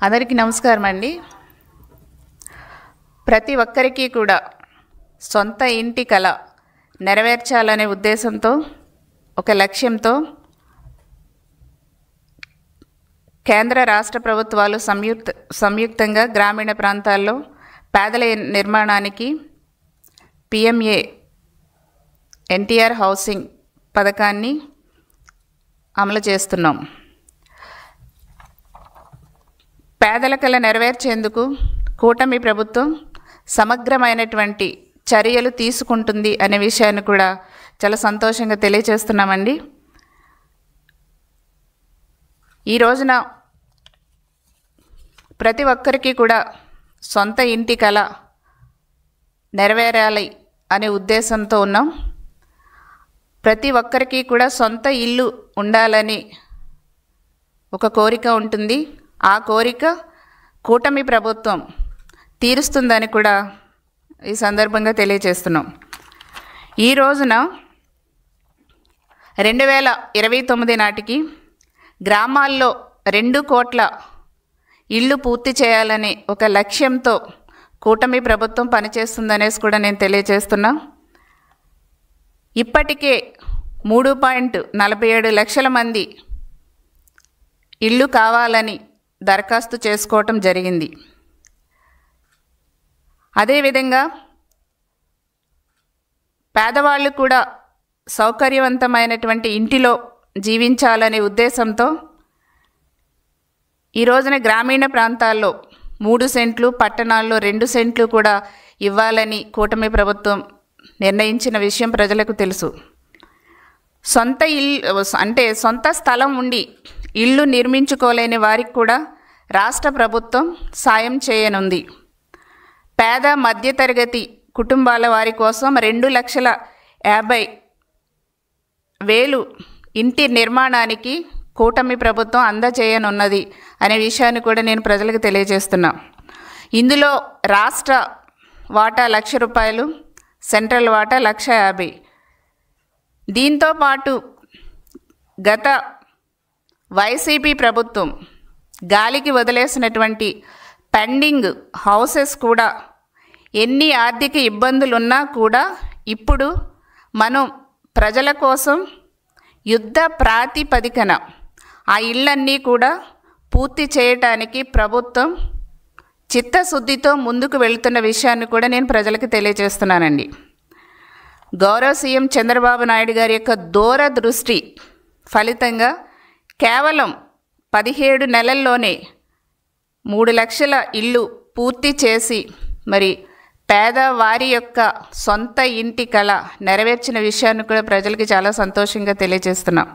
అందరికీ నమస్కారం అండి. ప్రతి ఒక్కరికి కూడా సొంత ఇంటి కల నెరవేర్చాలనే ఉద్దేశంతో ఒక లక్ష్యంతో కేంద్ర రాష్ట్ర ప్రభుత్వాలు సంయుక్తంగా గ్రామీణ ప్రాంతాల్లో పేదల నిర్మాణానికి పిఎంఏ ఎన్టీఆర్ హౌసింగ్ పథకాన్ని అమలు చేస్తున్నాం. పేదల కల నెరవేర్చేందుకు కూటమి ప్రభుత్వం సమగ్రమైనటువంటి చర్యలు తీసుకుంటుంది అనే విషయాన్ని కూడా చాలా సంతోషంగా తెలియజేస్తున్నామండి. ఈ రోజున ప్రతి ఒక్కరికి కూడా సొంత ఇంటి కల నెరవేరాలి అనే ఉద్దేశంతో ఉన్నాం. ప్రతి ఒక్కరికి కూడా సొంత ఇల్లు ఉండాలని ఒక కోరిక ఉంటుంది. ఆ కోరిక కూటమి ప్రభుత్వం తీరుస్తుందని కూడా ఈ సందర్భంగా తెలియజేస్తున్నాం. ఈ రోజున 2029 నాటికి గ్రామాల్లో 2 కోట్ల ఇళ్ళు పూర్తి చేయాలని ఒక లక్ష్యంతో కూటమి ప్రభుత్వం పనిచేస్తుందనేసి కూడా నేను తెలియజేస్తున్నా. ఇప్పటికే 3.47 లక్షల మంది ఇళ్ళు కావాలని దరఖాస్తు చేసుకోవటం జరిగింది. అదేవిధంగా పేదవాళ్ళు కూడా సౌకర్యవంతమైనటువంటి ఇంటిలో జీవించాలనే ఉద్దేశంతో ఈ రోజున గ్రామీణ ప్రాంతాల్లో 3 సెంట్లు, పట్టణాల్లో 2 సెంట్లు కూడా ఇవ్వాలని కూటమి ప్రభుత్వం నిర్ణయించిన విషయం ప్రజలకు తెలుసు. సొంత స్థలం ఉండి ఇల్లు నిర్మించుకోలేని వారికి కూడా రాష్ట్ర ప్రభుత్వం సాయం చేయనుంది. పేద మధ్యతరగతి కుటుంబాల వారి కోసం 2,50,000 ఇంటి నిర్మాణానికి కూటమి ప్రభుత్వం అందజేయనున్నది అనే విషయాన్ని కూడా నేను ప్రజలకు తెలియజేస్తున్నా. ఇందులో రాష్ట్ర వాటా ₹1,00,000, సెంట్రల్ వాటా ₹1,50,000. దీంతో పాటు గత వైసీపీ ప్రభుత్వం గాలికి వదిలేసినటువంటి పెండింగ్ హౌసెస్ కూడా ఎన్ని ఆర్థిక ఇబ్బందులున్నా కూడా ఇప్పుడు మనం ప్రజల కోసం యుద్ధ ప్రాతిపదికన ఆ ఇళ్ళన్నీ కూడా పూర్తి చేయటానికి ప్రభుత్వం చిత్తశుద్ధితో ముందుకు వెళుతున్న విషయాన్ని కూడా నేను ప్రజలకు తెలియజేస్తున్నానండి. గౌరవ సీఎం చంద్రబాబు నాయుడు గారి యొక్క దూరదృష్టి ఫలితంగా కేవలం 17 నెలల్లోనే 3 లక్షల ఇల్లు పూర్తి చేసి మరి పేదవారి యొక్క సొంత ఇంటి కల నెరవేర్చిన విషయాన్ని కూడా ప్రజలకి చాలా సంతోషంగా తెలియజేస్తున్నాం.